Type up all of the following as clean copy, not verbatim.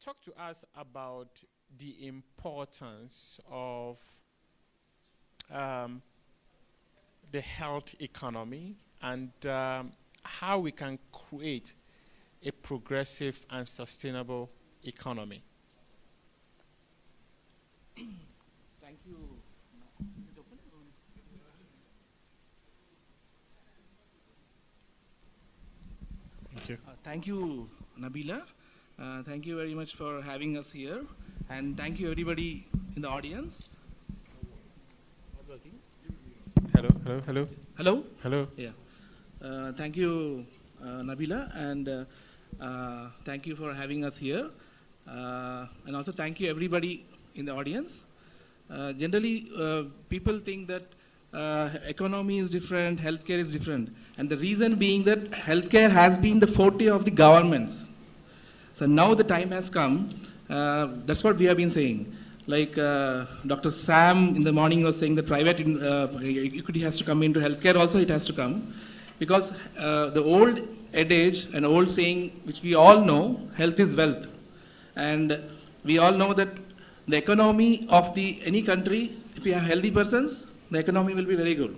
talk to us about the importance of um, the health economy and how we can create a progressive and sustainable economy. Thank you. Is it open? Thank you. Thank you, Nabila. Thank you very much for having us here. And thank you, everybody in the audience. Not working? Hello, hello, hello, Hello? hello. Yeah. Thank you, Nabila. And thank you for having us here. And also thank you, everybody in the audience. Generally, people think that economy is different, healthcare is different. And the reason being that healthcare has been the forte of the governments. So now the time has come. That's what we have been saying. Like Dr. Sam in the morning was saying that private equity has to come into healthcare also, it has to come. Because the old adage and old saying, which we all know, health is wealth. And we all know that the economy of any country, if you have healthy persons, the economy will be very good.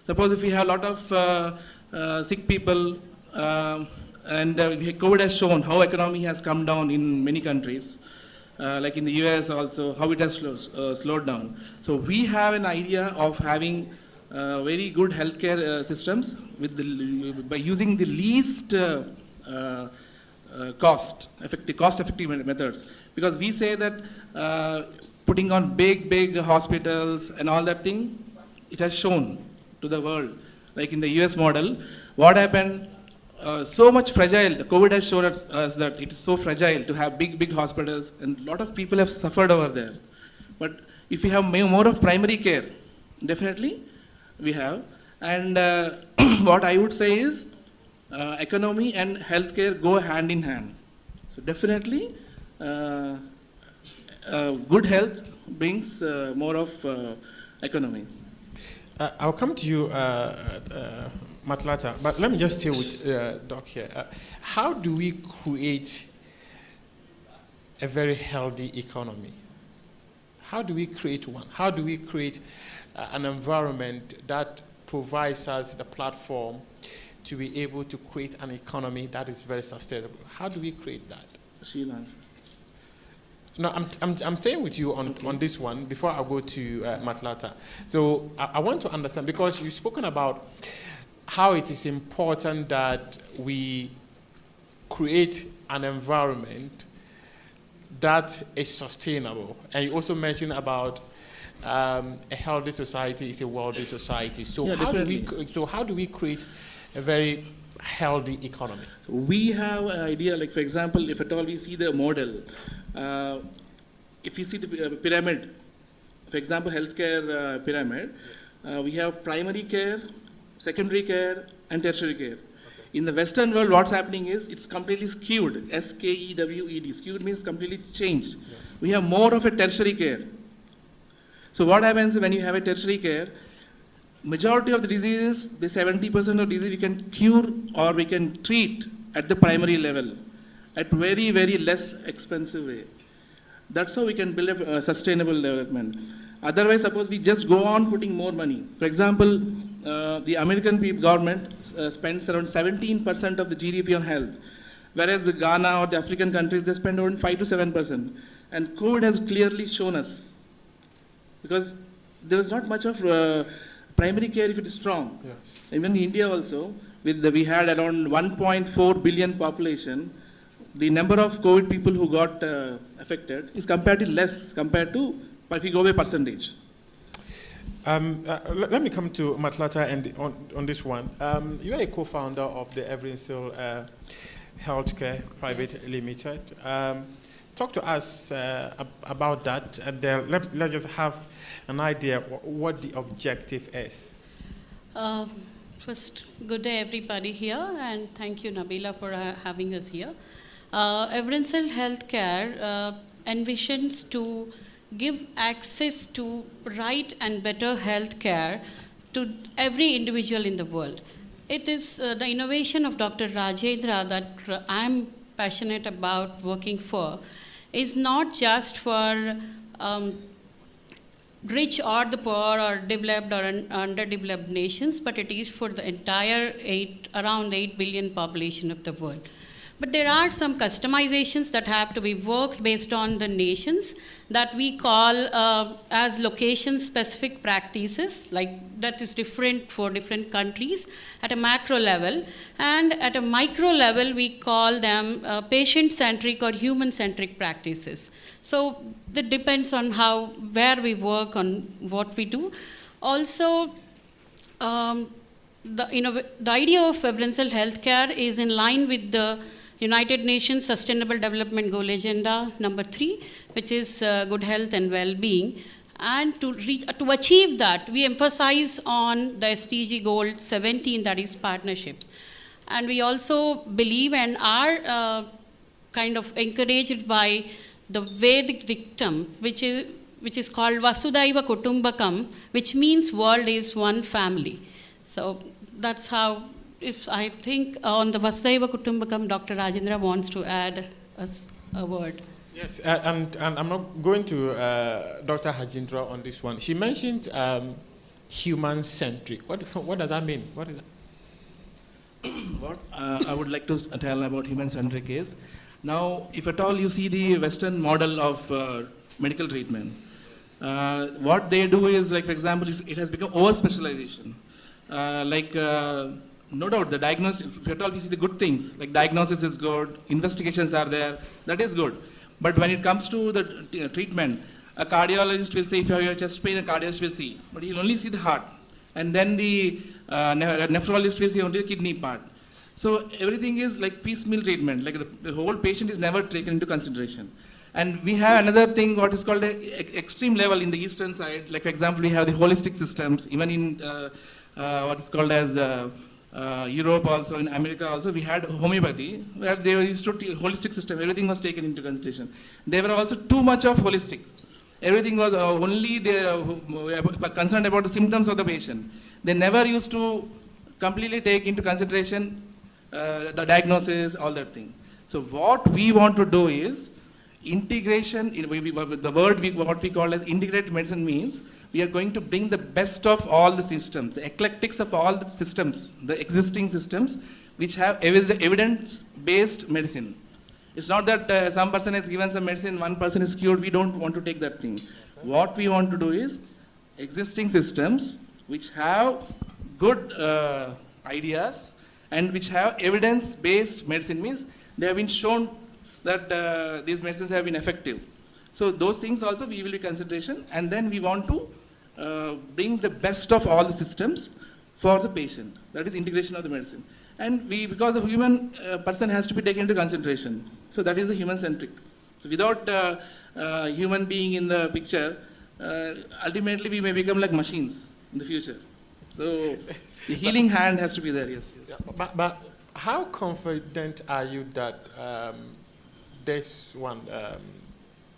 Suppose if we have a lot of sick people, and COVID has shown how economy has come down in many countries, like in the US also, how it has slowed down. So we have an idea of having very good healthcare systems by using the least cost-effective methods. Because we say that putting on big hospitals and all that thing, it has shown to the world. Like in the US model, what happened, so much fragile, the COVID has shown us that it is so fragile to have big hospitals, and a lot of people have suffered over there. But if we have more of primary care, definitely we have. And what I would say is, economy and healthcare go hand in hand. So definitely, good health brings more of economy. I'll come to you, Matlata, but let me just stay with Doc here. How do we create a very healthy economy? How do we create one? How do we create an environment that provides us the platform to be able to create an economy that is very sustainable? How do we create that? She'll answer. No, I'm staying with you on this one before I go to Matlata. So I want to understand, because you've spoken about how it is important that we create an environment that is sustainable. And you also mentioned about a healthy society is a wealthy society. So, yeah, how do we create a very healthy economy? We have an idea, like for example, if at all we see the model, if you see the pyramid, for example, healthcare pyramid, we have primary care, secondary care, and tertiary care. Okay. In the Western world, what's happening is it's completely skewed. S-K-E-W-E-D. Skewed means completely changed. Yeah. We have more of a tertiary care. So what happens when you have a tertiary care? Majority of the diseases, the 70% of disease we can cure or we can treat at the primary level at very less expensive way. That's how we can build a sustainable development. Otherwise, suppose we just go on putting more money. For example, the American government spends around 17% of the GDP on health, whereas the Ghana or the African countries, they spend around 5 to 7%. And COVID has clearly shown us, because there is not much of primary care if it is strong. Yes. Even in India also, we had around 1.4 billion population. The number of COVID people who got affected is comparatively less compared to, if you go by percentage. Let me come to Matlata and on this one. You are a co-founder of the Evidensial Healthcare Private yes. Limited. Talk to us about that, and let's just have an idea what the objective is. First, good day everybody here, and thank you Nabila for having us here. Evidensial Healthcare envisions to give access to right and better healthcare to every individual in the world. It is the innovation of Dr. Rajendra that I'm passionate about working for is not just for rich or the poor or developed or underdeveloped nations, but it is for the entire around 8 billion population of the world. But there are some customizations that have to be worked based on the nations that we call as location-specific practices, like that is different for different countries at a macro level. And at a micro level, we call them patient-centric or human-centric practices. So that depends on where we work, on what we do. Also, the idea of preferential healthcare is in line with the United Nations Sustainable Development Goal Agenda number 3, which is good health and well-being. And to achieve that, we emphasize on the SDG goal 17, that is partnerships. And we also believe and are kind of encouraged by the Vedic dictum, which is called Vasudhaiva Kutumbakam, which means world is one family. So that's how. If I think on the Vasudhaiva Kutumbakam, Dr. Rajendra wants to add a word. Yes, and I'm not going to Dr. Rajendra on this one. She mentioned human-centric. What does that mean? What is that? What I would like to tell about human-centric is, now if at all you see the Western model of medical treatment, what they do is, like for example, it has become over-specialization. No doubt, the diagnosis, if at all we see the good things, like diagnosis is good, investigations are there, that is good. But when it comes to the treatment, a cardiologist will say, if you have chest pain, a cardiologist will see, but he'll only see the heart. And then the nephrologist will see only the kidney part. So everything is like piecemeal treatment, like the whole patient is never taken into consideration. And we have another thing, what is called an extreme level in the eastern side. Like for example, we have the holistic systems, even in what is called as Europe also, in America also, we had homeopathy, where they used to holistic system, everything was taken into consideration. They were also too much of holistic. Everything was only they were concerned about the symptoms of the patient. They never used to completely take into consideration the diagnosis, all that thing. So what we want to do is integration, the word what we call as integrated medicine means, we are going to bring the best of all the systems, the eclectics of all the systems, the existing systems, which have evidence-based medicine. It's not that some person has given some medicine, one person is cured, we don't want to take that thing. What we want to do is existing systems which have good ideas and which have evidence-based medicine, means they have been shown that these medicines have been effective. So those things also we will be consideration, and then we want to bring the best of all the systems for the patient. That is integration of the medicine. And because of human person has to be taken into consideration. So that is the human-centric. So without human being in the picture, ultimately we may become like machines in the future. So the healing hand has to be there, yes. Yeah, but how confident are you that this one,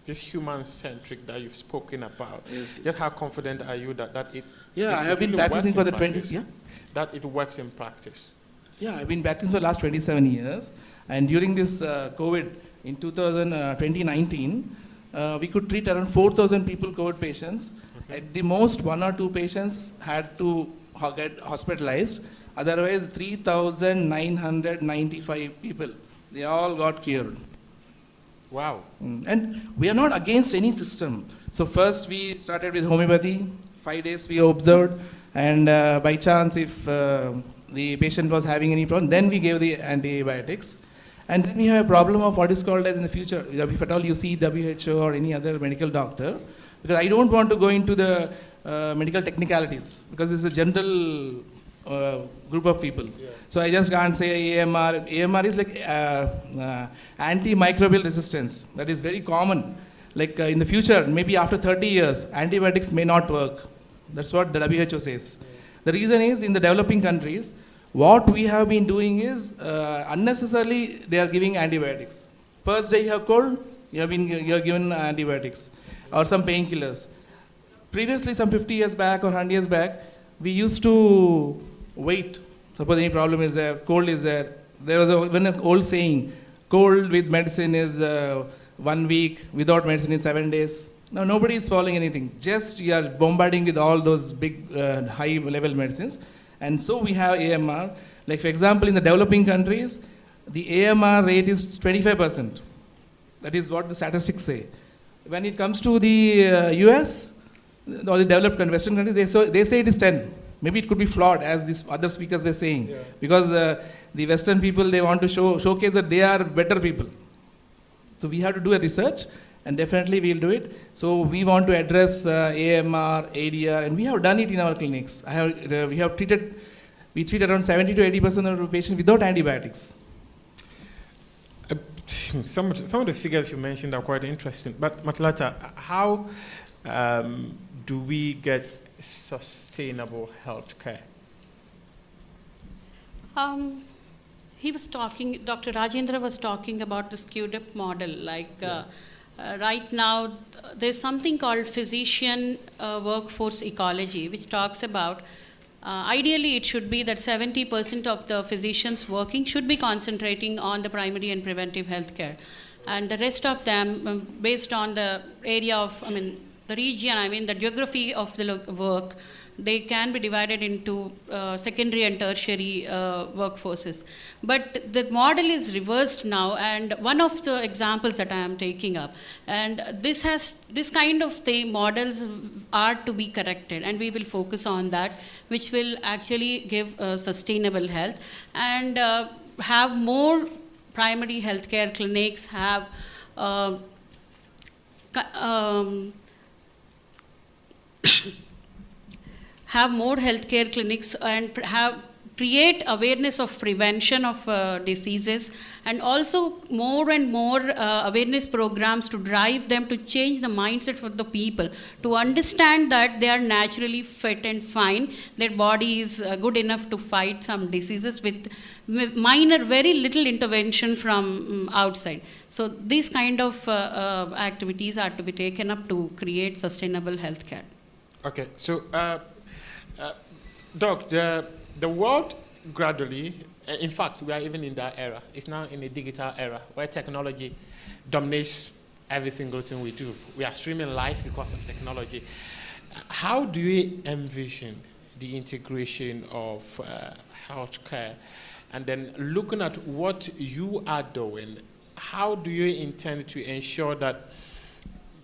this human-centric that you've spoken about, yes. Just how confident are you that it Yeah, I have been really practicing for the 20 years. yeah. That it works in practice? Yeah, I've been practicing for the last 27 years. And during this COVID, in 2019, we could treat around 4,000 people, COVID patients. Okay. At the most, 1 or 2 patients had to get hospitalized. Otherwise, 3,995 people, they all got cured. Wow. And we are not against any system. So first we started with homeopathy, 5 days we observed, and by chance if the patient was having any problem, then we gave the antibiotics. And then we have a problem of what is called as in the future, if at all you see WHO or any other medical doctor, because I don't want to go into the medical technicalities, because it's a general group of people. Yeah. So I just can't say AMR. AMR is like antimicrobial resistance. That is very common. Like in the future, maybe after 30 years, antibiotics may not work. That's what the WHO says. Yeah. The reason is in the developing countries, what we have been doing is unnecessarily they are giving antibiotics. First day you have cold, you are given antibiotics or some painkillers. Previously, some 50 years back or 100 years back, we used to wait. Suppose any problem is there, cold is there. There was even an old saying, cold with medicine is 1 week, without medicine is 7 days. Now nobody is following anything. Just you are bombarding with all those big high level medicines. And so we have AMR. Like for example, in the developing countries, the AMR rate is 25%. That is what the statistics say. When it comes to the US, or the developed Western countries, they say it is 10. Maybe it could be flawed, as these other speakers were saying. Yeah. Because the Western people, they want to showcase that they are better people. So we have to do a research, and definitely we'll do it. So we want to address AMR, ADR, and we have done it in our clinics. We treat around 70 to 80% of the patients without antibiotics. Some of the figures you mentioned are quite interesting. But Matlata, how do we get sustainable health care? He was talking, Dr. Rajendra was talking about the skewed up model. Like right now, there's something called physician workforce ecology, which talks about ideally it should be that 70% of the physicians working should be concentrating on the primary and preventive health care. And the rest of them, based on the area of, the region, the geography of the work, they can be divided into secondary and tertiary workforces. But the model is reversed now, and one of the examples that I am taking up, and this kind of models are to be corrected, and we will focus on that, which will actually give sustainable health and have more primary healthcare clinics, have have more healthcare clinics, and create awareness of prevention of diseases, and also more and more awareness programs to drive them to change the mindset for the people, to understand that they are naturally fit and fine, their body is good enough to fight some diseases with minor, very little intervention from outside. So these kind of activities are to be taken up to create sustainable healthcare. Okay, so Doc, the world gradually, in fact, we are even in that era. It's now in a digital era where technology dominates every single thing we do. We are streaming live because of technology. How do you envision the integration of healthcare? And then looking at what you are doing, how do you intend to ensure that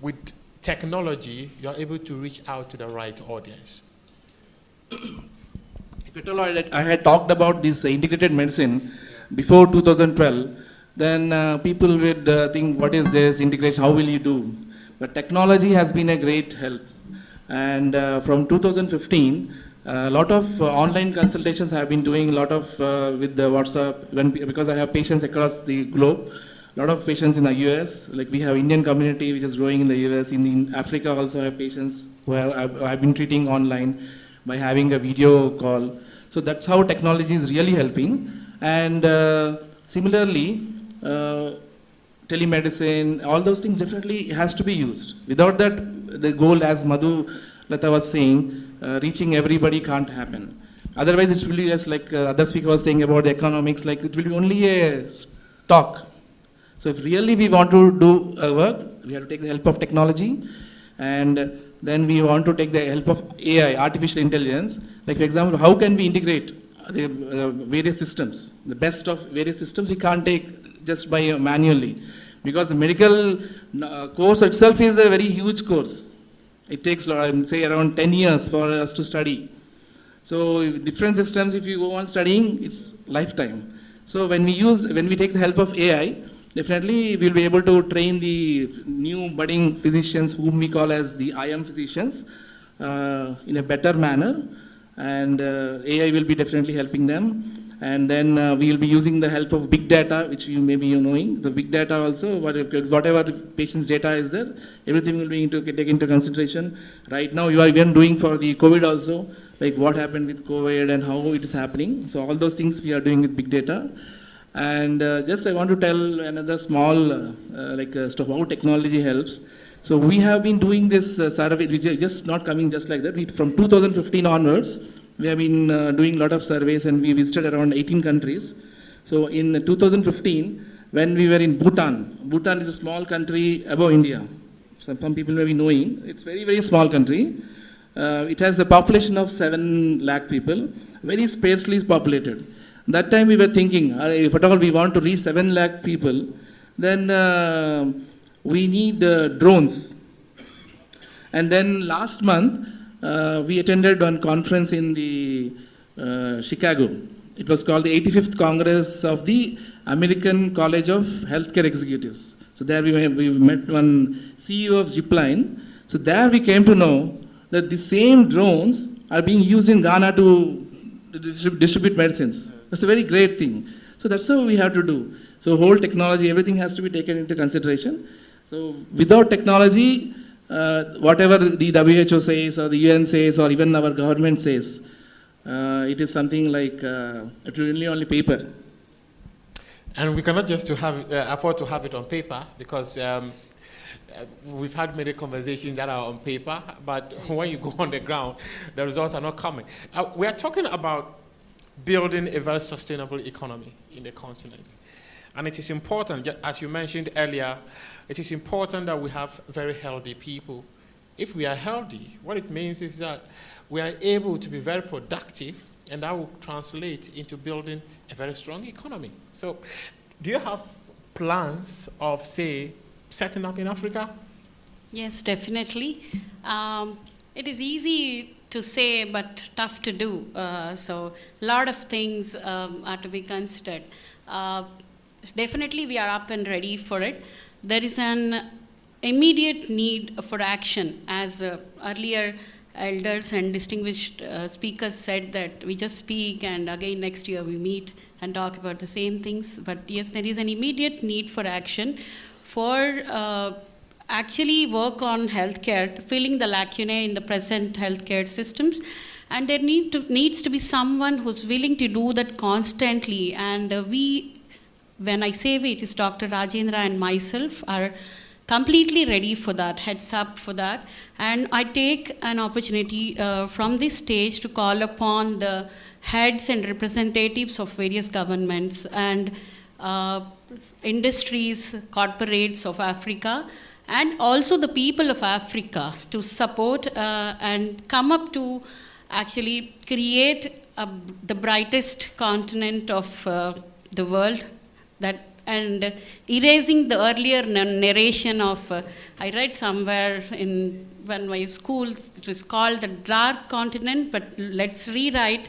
with technology, you're able to reach out to the right audience? If at all I had talked about this integrated medicine before 2012, then people would think, what is this integration, how will you do? But technology has been a great help. And from 2015, a lot of online consultations I have been doing, a lot of with the WhatsApp, because I have patients across the globe. A lot of patients in the US, like we have Indian community which is growing in the US. In Africa also I have patients who I've been treating online by having a video call. So that's how technology is really helping. And similarly, telemedicine, all those things definitely has to be used. Without that, the goal, as Madhu Lata was saying, reaching everybody can't happen. Otherwise, it will be just like other speaker was saying about the economics, like it will be only a talk. So if really we want to do work, we have to take the help of technology, and then we want to take the help of AI, artificial intelligence. Like for example, how can we integrate the various systems? The best of various systems we can't take just by manually, because the medical course itself is a very huge course. It takes, say, around 10 years for us to study. So different systems, if you go on studying, it's lifetime. So when we take the help of AI, definitely we'll be able to train the new budding physicians, whom we call as the IM physicians, in a better manner, and AI will be definitely helping them. And then we will be using the help of big data, which you may be knowing. The big data also, whatever patient's data is there, everything will be taken into consideration. Right now, you are even doing for the COVID also, like what happened with COVID and how it is happening. So all those things we are doing with big data. And just I want to tell another small stuff how technology helps. So we have been doing this survey, which is just not coming just like that. From 2015 onwards, we have been doing a lot of surveys, and we visited around 18 countries. So in 2015, when we were in Bhutan. Bhutan is a small country above India. Some people may be knowing. It's very, very small country. It has a population of 7 lakh people, very sparsely populated. That time we were thinking, if at all we want to reach 7 lakh people, then we need drones. And then last month, we attended one conference in the Chicago. It was called the 85th Congress of the American College of Healthcare Executives. So there we met one CEO of Zipline. So there we came to know that the same drones are being used in Ghana to distribute medicines. That's a very great thing. So that's how we have to do. So whole technology, everything has to be taken into consideration. So without technology, whatever the WHO says or the UN says or even our government says, it is something like it will only paper. And we cannot just afford to have it on paper because we've had many conversations that are on paper, but when you go on the ground, the results are not coming. We are talking about building a very sustainable economy in the continent. And it is important, as you mentioned earlier, it is important that we have very healthy people. If we are healthy, what it means is that we are able to be very productive, and that will translate into building a very strong economy. So, do you have plans of, say, setting up in Africa? Yes, definitely. It is easy to say, but tough to do. So, a lot of things are to be considered. Definitely, we are up and ready for it. There is an immediate need for action, as earlier elders and distinguished speakers said that we just speak and again next year we meet and talk about the same things. But yes, there is an immediate need for action for actually work on healthcare, filling the lacunae in the present healthcare systems. And there needs to be someone who's willing to do that constantly. And when I say we, it is Dr. Rajendra and myself are completely ready for that, heads up for that. And I take an opportunity from this stage to call upon the heads and representatives of various governments and industries, corporates of Africa, and also the people of Africa to support and come up to actually create the brightest continent of the world, and erasing the earlier narration of, I read somewhere when my school, it was called the dark continent, but let's rewrite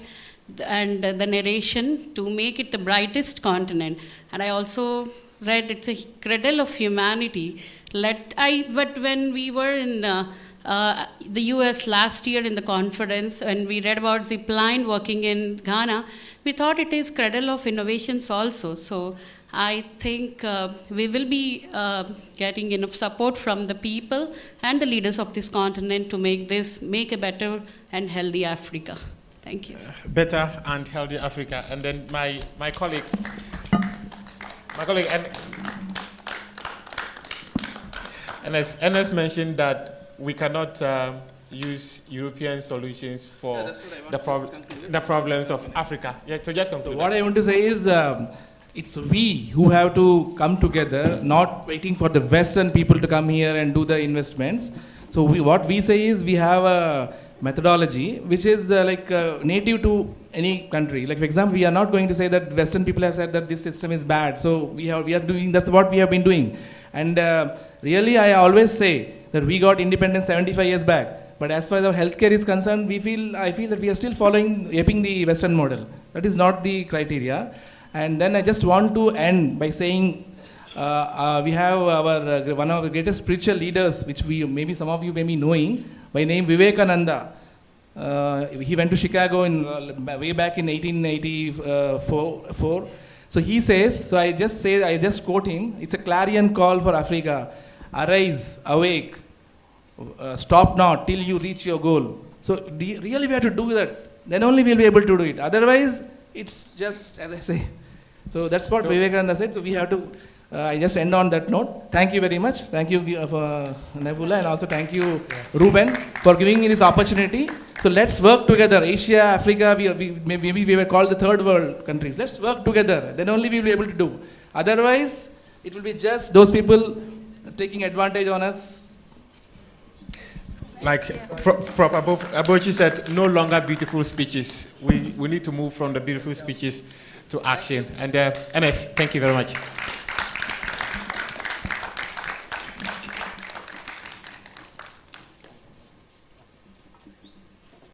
the narration to make it the brightest continent. And I also read it's a cradle of humanity. But when we were in the US last year in the conference, and we read about Zipline working in Ghana, we thought it is cradle of innovations also. So I think we will be getting enough support from the people and the leaders of this continent to make a better and healthy Africa. Thank you. Better and healthy Africa. And then my colleague, Ernest mentioned that we cannot use European solutions for the problems of Africa. Yeah, so just conclude. So what I want to say is, it's we who have to come together, not waiting for the Western people to come here and do the investments. So what we say is we have a methodology which is native to any country. Like for example, we are not going to say that Western people have said that this system is bad. So we are doing, that's what we have been doing. And really I always say that we got independence 75 years back. But as far as our healthcare is concerned, I feel that we are still aping the Western model. That is not the criteria. And then I just want to end by saying we have one of the greatest spiritual leaders, which maybe some of you may be knowing, by name Vivekananda. He went to Chicago way back in 1884. So he says, I just quote him, it's a clarion call for Africa. Arise, awake, stop not till you reach your goal. So really we have to do that. Then only we'll be able to do it. Otherwise, it's just, as I say. So that's what Vivekananda said. So we have to, I just end on that note. Thank you very much. Thank you for Nebula, and also thank you, Ruben, for giving me this opportunity. So let's work together. Asia, Africa, maybe we were called the third world countries. Let's work together. Then only we'll be able to do. Otherwise, it will be just those people taking advantage on us. Like Prof. Abochi said, no longer beautiful speeches. We need to move from the beautiful speeches to action. And Ernest, thank you very much.